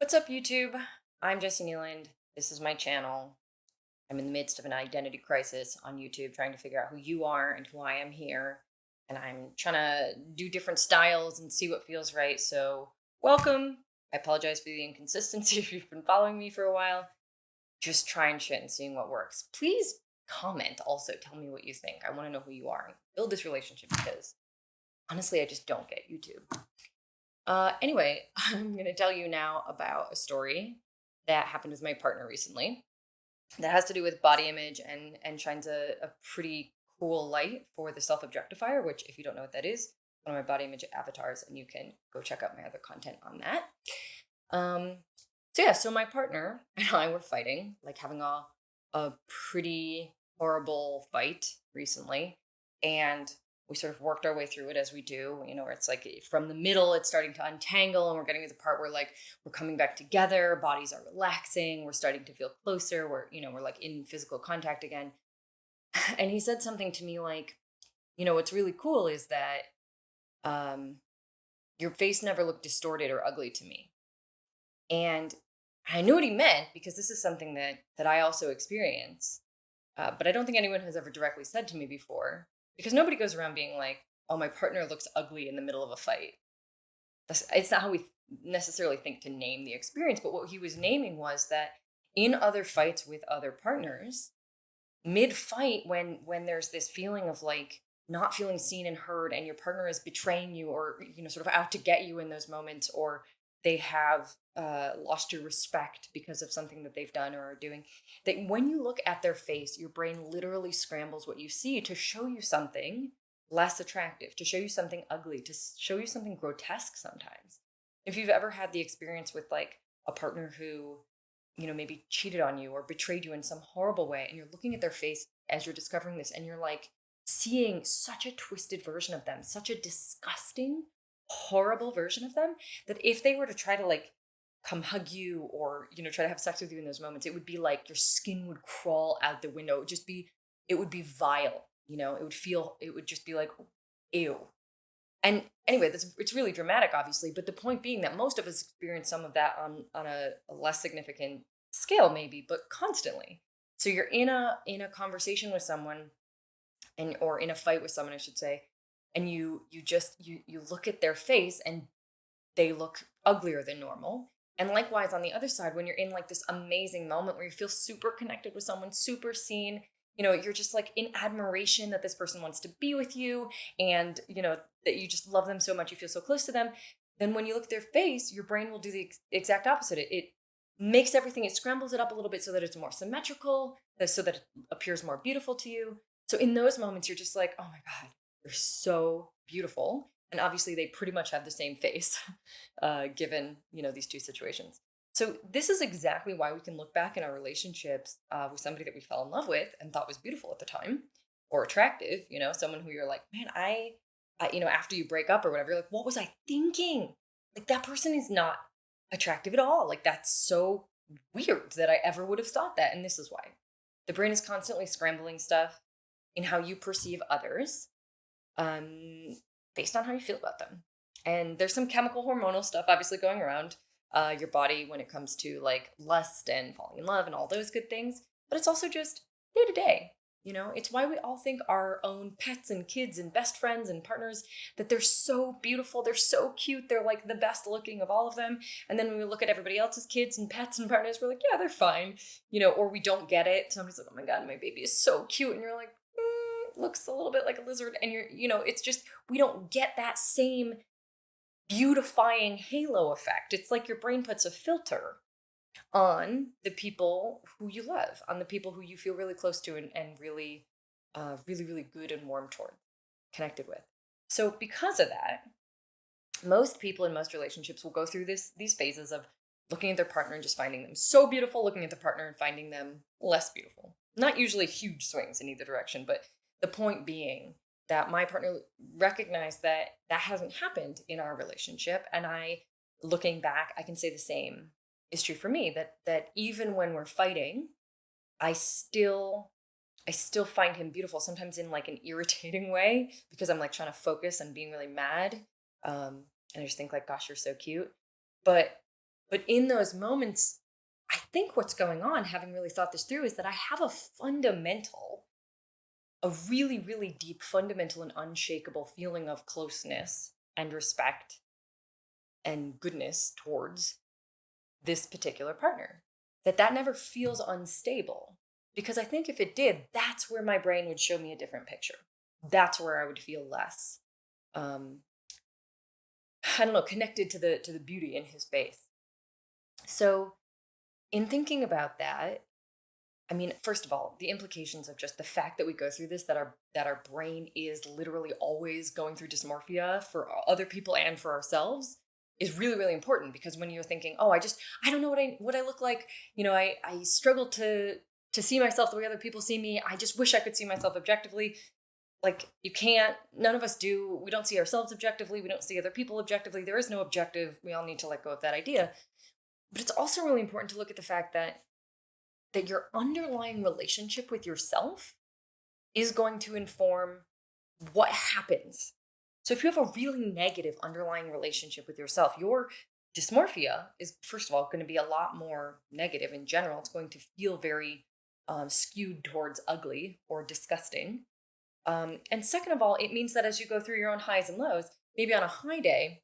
What's up, YouTube? I'm Jesse Nealand. This is my channel. I'm in the midst of an identity crisis on YouTube, trying to figure out who you are and who I am here. And I'm trying to do different styles and see what feels right. So, welcome. I apologize for the inconsistency if you've been following me for a while. Just trying shit and seeing what works. Please comment also. Tell me what you think. I want to know who you are and build this relationship because honestly, I just don't get YouTube. Anyway, I'm going to tell you now about a story that happened with my partner recently that has to do with body image and shines a pretty cool light for the self objectifier, which, if you don't know what that is, one of my body image avatars, and you can go check out my other content on that. Um, so my partner and I were fighting, like having a pretty horrible fight recently, and we sort of worked our way through it as we do. Where it's like from the middle, it's starting to untangle, and we're getting to the part where like we're coming back together, bodies are relaxing, we're starting to feel closer, we're like in physical contact again. And he said something to me like, what's really cool is that um, your face never looked distorted or ugly to me. And I knew what he meant because this is something that I also experience. But I don't think anyone has ever directly said to me before because nobody goes around being like, "Oh, my partner looks ugly in the middle of a fight." It's not how we necessarily think to name the experience. But what he was naming was that in other fights with other partners, mid fight, when there's this feeling of like not feeling seen and heard, and your partner is betraying you or sort of out to get you in those moments, or they have lost your respect because of something that they've done or are doing, that when you look at their face, your brain literally scrambles what you see to show you something less attractive, to show you something ugly, to show you something grotesque sometimes. If you've ever had the experience with like a partner who maybe cheated on you or betrayed you in some horrible way, and you're looking at their face as you're discovering this, and you're like seeing such a twisted version of them, such a disgusting, horrible version of them, that if they were to try to like come hug you or try to have sex with you in those moments, it would be like your skin would crawl out the window. It would be vile. It would just be like, ew. And anyway, it's really dramatic, obviously, but the point being that most of us experience some of that on a less significant scale, maybe, but constantly. So you're in a conversation with someone, or in a fight with someone, I should say, and you look at their face and they look uglier than normal. And likewise, on the other side, when you're in like this amazing moment where you feel super connected with someone, super seen, you're just like in admiration that this person wants to be with you, and that you just love them so much, you feel so close to them. Then when you look at their face, your brain will do the exact opposite. It makes everything, it scrambles it up a little bit so that it's more symmetrical, so that it appears more beautiful to you. So in those moments, you're just like, oh my God, they're so beautiful. And obviously, they pretty much have the same face, given these two situations. So this is exactly why we can look back in our relationships with somebody that we fell in love with and thought was beautiful at the time or attractive. Someone who you're like, man, after you break up or whatever, you're like, what was I thinking? Like that person is not attractive at all. Like that's so weird that I ever would have thought that. And this is why the brain is constantly scrambling stuff in how you perceive others, um, based on how you feel about them. And there's some chemical hormonal stuff obviously going around your body when it comes to like lust and falling in love and all those good things. But it's also just day to day. It's why we all think our own pets and kids and best friends and partners, that they're so beautiful, they're so cute, they're like the best looking of all of them. And then when we look at everybody else's kids and pets and partners, we're like, yeah, they're fine, or we don't get it. Somebody's like, oh my God, my baby is so cute. And you're like, looks a little bit like a lizard. And it's just, we don't get that same beautifying halo effect. It's like your brain puts a filter on the people who you love, on the people who you feel really close to and really, really, really good and warm toward, connected with. So because of that, most people in most relationships will go through these phases of looking at their partner and just finding them so beautiful, looking at the partner and finding them less beautiful. Not usually huge swings in either direction, but the point being that my partner recognized that that hasn't happened in our relationship, and looking back, I can say the same is true for me, that even when we're fighting, I still I still find him beautiful, sometimes in like an irritating way because I'm like trying to focus and being really mad. And I just think like, gosh, you're so cute. But But in those moments, I think what's going on, having really thought this through, is that I have a really, really deep, fundamental, and unshakable feeling of closeness and respect and goodness towards this particular partner. That never feels unstable. Because I think if it did, that's where my brain would show me a different picture. That's where I would feel less, um, I don't know, connected to the beauty in his face. So in thinking about that, I mean, first of all, the implications of just the fact that we go through this, that our brain is literally always going through dysmorphia for other people and for ourselves, is really, really important. Because when you're thinking, oh, I don't know what I look like, I struggle to see myself the way other people see me. I just wish I could see myself objectively. Like, you can't. None of us do. We don't see ourselves objectively. We don't see other people objectively. There is no objective. We all need to let go of that idea. But it's also really important to look at the fact that your underlying relationship with yourself is going to inform what happens. So if you have a really negative underlying relationship with yourself, your dysmorphia is, first of all, going to be a lot more negative in general. It's going to feel very skewed towards ugly or disgusting. And second of all, it means that as you go through your own highs and lows, maybe on a high day,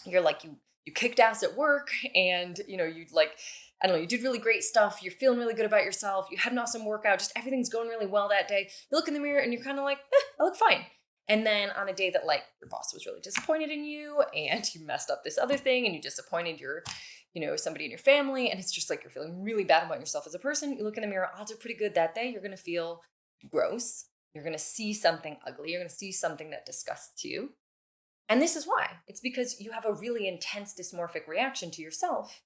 you're like, you kicked ass at work, and you, like, I don't know, you did really great stuff, you're feeling really good about yourself, you had an awesome workout, just everything's going really well that day. You look in the mirror and you're kind of like, I look fine. And then on a day that, like, your boss was really disappointed in you, and you messed up this other thing, and you disappointed somebody in your family, and it's just like you're feeling really bad about yourself as a person, you look in the mirror, odds are pretty good that day you're going to feel gross. You're going to see something ugly. You're going to see something that disgusts you. And this is why. It's because you have a really intense dysmorphic reaction to yourself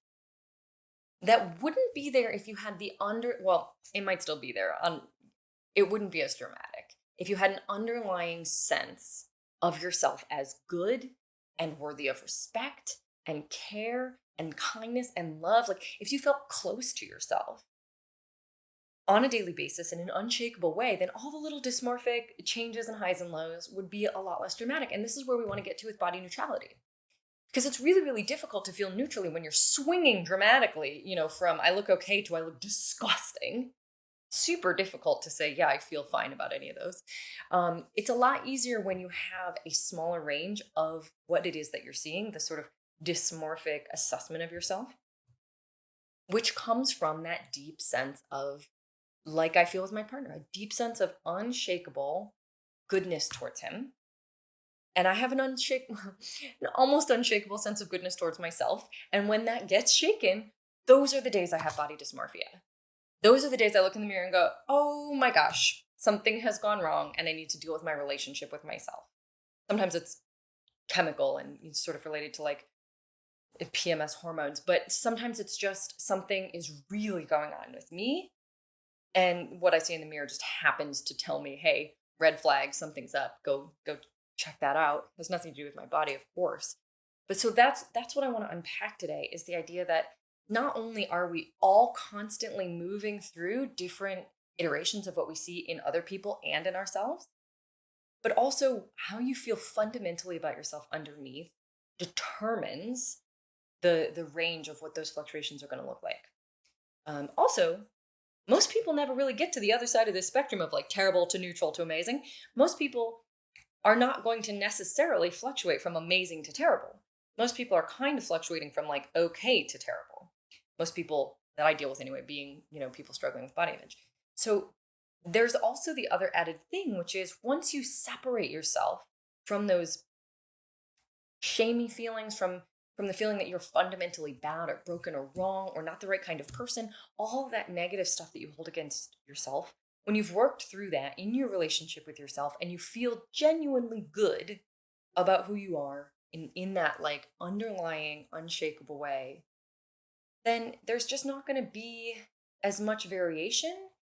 that wouldn't be there if you had well, it might still be there. It wouldn't be as dramatic if you had an underlying sense of yourself as good and worthy of respect and care and kindness and love. Like, if you felt close to yourself on a daily basis in an unshakable way, then all the little dysmorphic changes and highs and lows would be a lot less dramatic. And this is where we want to get to with body neutrality. Because it's really, really difficult to feel neutrally when you're swinging dramatically, from I look okay to I look disgusting. Super difficult to say, yeah, I feel fine about any of those. It's a lot easier when you have a smaller range of what it is that you're seeing, the sort of dysmorphic assessment of yourself, which comes from that deep sense of, like I feel with my partner, a deep sense of unshakable goodness towards him. And I have an almost unshakable sense of goodness towards myself. And when that gets shaken, those are the days I have body dysmorphia. Those are the days I look in the mirror and go, oh my gosh, something has gone wrong and I need to deal with my relationship with myself. Sometimes it's chemical and it's sort of related to, like, PMS hormones, but sometimes it's just something is really going on with me. And what I see in the mirror just happens to tell me, hey, red flag, something's up. Go check that out. It has nothing to do with my body, of course. But so that's what I want to unpack today, is the idea that not only are we all constantly moving through different iterations of what we see in other people and in ourselves, but also how you feel fundamentally about yourself underneath determines the range of what those fluctuations are going to look like. Also, most people never really get to the other side of this spectrum of, like, terrible to neutral to amazing. Most people are not going to necessarily fluctuate from amazing to terrible. Most people are kind of fluctuating from, like, okay to terrible. Most people that I deal with anyway being, people struggling with body image. So there's also the other added thing, which is once you separate yourself from those shamey feelings, from the feeling that you're fundamentally bad or broken or wrong or not the right kind of person, all of that negative stuff that you hold against yourself, when you've worked through that in your relationship with yourself and you feel genuinely good about who you are in that, like, underlying unshakable way, then there's just not going to be as much variation,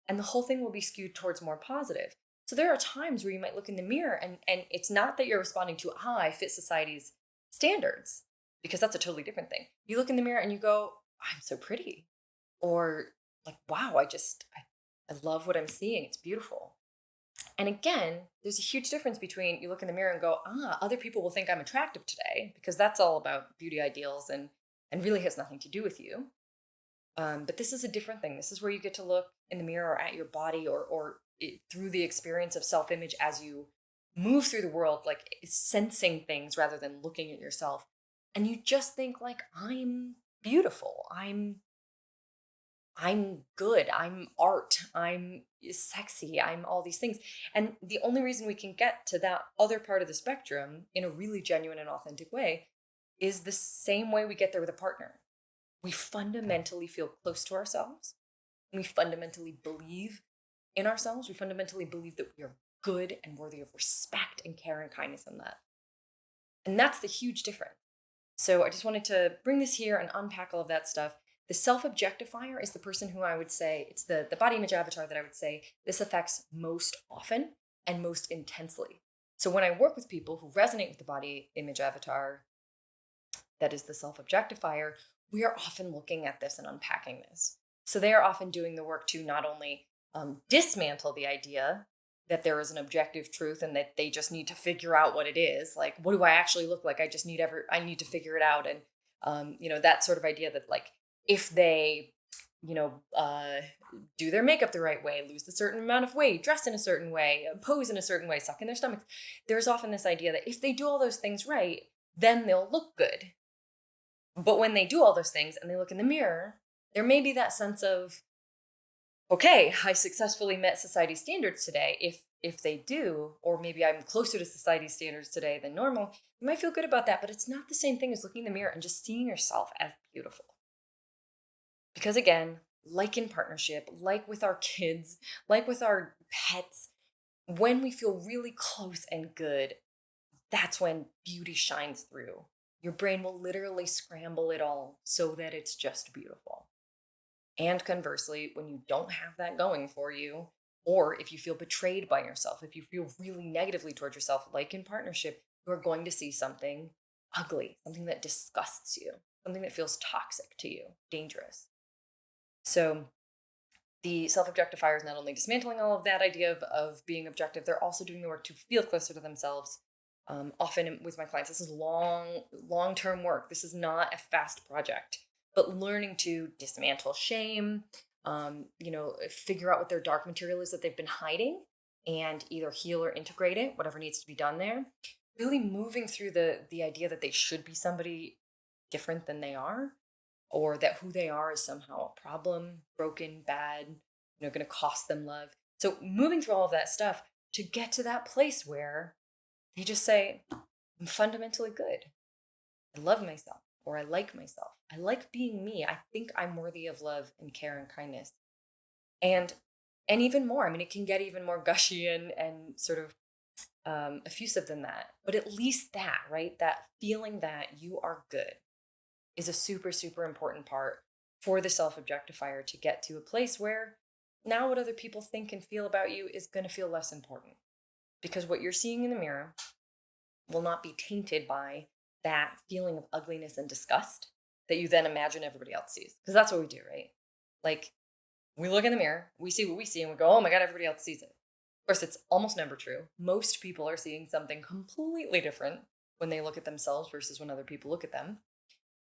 and the whole thing will be skewed towards more positive. So there are times where you might look in the mirror and it's not that you're responding to, I fit society's standards, because that's a totally different thing. You look in the mirror and you go, I'm so pretty. Or, like, wow, I love what I'm seeing. It's beautiful. And again, there's a huge difference between you look in the mirror and go, other people will think I'm attractive today, because that's all about beauty ideals and and really has nothing to do with you. But this is a different thing. This is where you get to look in the mirror or at your body, through the experience of self-image as you move through the world, like sensing things rather than looking at yourself. And you just think like, I'm beautiful. I'm good. I'm art. I'm sexy. I'm all these things. And the only reason we can get to that other part of the spectrum in a really genuine and authentic way is the same way we get there with a partner. We fundamentally feel close to ourselves. And we fundamentally believe in ourselves. We fundamentally believe that we are good and worthy of respect and care and kindness in that. And that's the huge difference. So I just wanted to bring this here and unpack all of that stuff. The self-objectifier is the person who I would say, it's the body image avatar that I would say this affects most often and most intensely. So when I work with people who resonate with the body image avatar, that is the self-objectifier, we are often looking at this and unpacking this. So they are often doing the work to not only dismantle the idea that there is an objective truth and that they just need to figure out what it is. Like, what do I actually look like? I need to figure it out. And, that sort of idea that like, if they, do their makeup the right way, lose a certain amount of weight, dress in a certain way, pose in a certain way, suck in their stomach, there's often this idea that if they do all those things right, then they'll look good. But when they do all those things and they look in the mirror, there may be that sense of, okay, I successfully met society's standards today. If they do, or maybe I'm closer to society's standards today than normal, you might feel good about that, but it's not the same thing as looking in the mirror and just seeing yourself as beautiful. Because again, like in partnership, like with our kids, like with our pets, when we feel really close and good, that's when beauty shines through. Your brain will literally scramble it all so that it's just beautiful. And conversely, when you don't have that going for you, or if you feel betrayed by yourself, if you feel really negatively towards yourself, like in partnership, you are going to see something ugly, something that disgusts you, something that feels toxic to you, dangerous. So the self-objectifier is not only dismantling all of that idea of being objective, they're also doing the work to feel closer to themselves. Often with my clients, this is long-term work. This is not a fast project, but learning to dismantle shame, figure out what their dark material is that they've been hiding and either heal or integrate it, whatever needs to be done there. Really moving through the idea that they should be somebody different than they are, or that who they are is somehow a problem, broken, bad, going to cost them love. So moving through all of that stuff to get to that place where they just say, I'm fundamentally good. I love myself, or I like myself. I like being me. I think I'm worthy of love and care and kindness. And even more, I mean, it can get even more gushy and sort of effusive than that. But at least that, right? That feeling that you are good is a super, super important part for the self-objectifier to get to a place where now what other people think and feel about you is going to feel less important. Because what you're seeing in the mirror will not be tainted by that feeling of ugliness and disgust that you then imagine everybody else sees. Because that's what we do, right? Like, we look in the mirror, we see what we see, and we go, oh my God, everybody else sees it. Of course, it's almost never true. Most people are seeing something completely different when they look at themselves versus when other people look at them,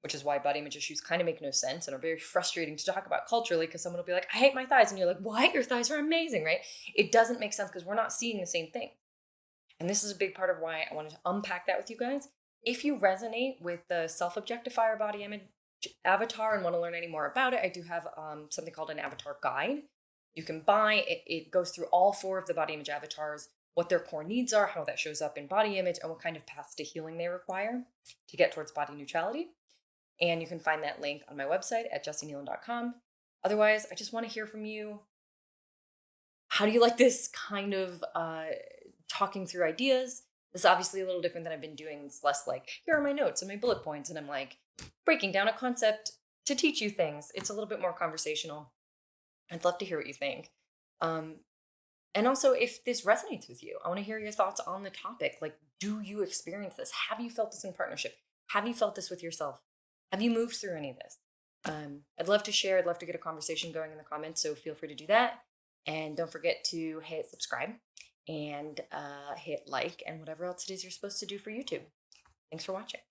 which is why body image issues kind of make no sense and are very frustrating to talk about culturally, because someone will be like, I hate my thighs. And you're like, what? Your thighs are amazing, right? It doesn't make sense because we're not seeing the same thing. And this is a big part of why I wanted to unpack that with you guys. If you resonate with the self-objectifier body image avatar and want to learn any more about it, I do have something called an avatar guide. You can buy it. It goes through all 4 of the body image avatars, what their core needs are, how that shows up in body image, and what kind of paths to healing they require to get towards body neutrality. And you can find that link on my website at jessieneiland.com. Otherwise, I just want to hear from you. How do you like this kind of talking through ideas? This is obviously a little different than I've been doing. It's less like, here are my notes and my bullet points, and I'm like breaking down a concept to teach you things. It's a little bit more conversational. I'd love to hear what you think. And also, if this resonates with you, I want to hear your thoughts on the topic. Like, do you experience this? Have you felt this in partnership? Have you felt this with yourself? Have you moved through any of this? I'd love to share. I'd love to get a conversation going in the comments, so feel free to do that. And don't forget to hit subscribe and hit like and whatever else it is you're supposed to do for YouTube. Thanks for watching.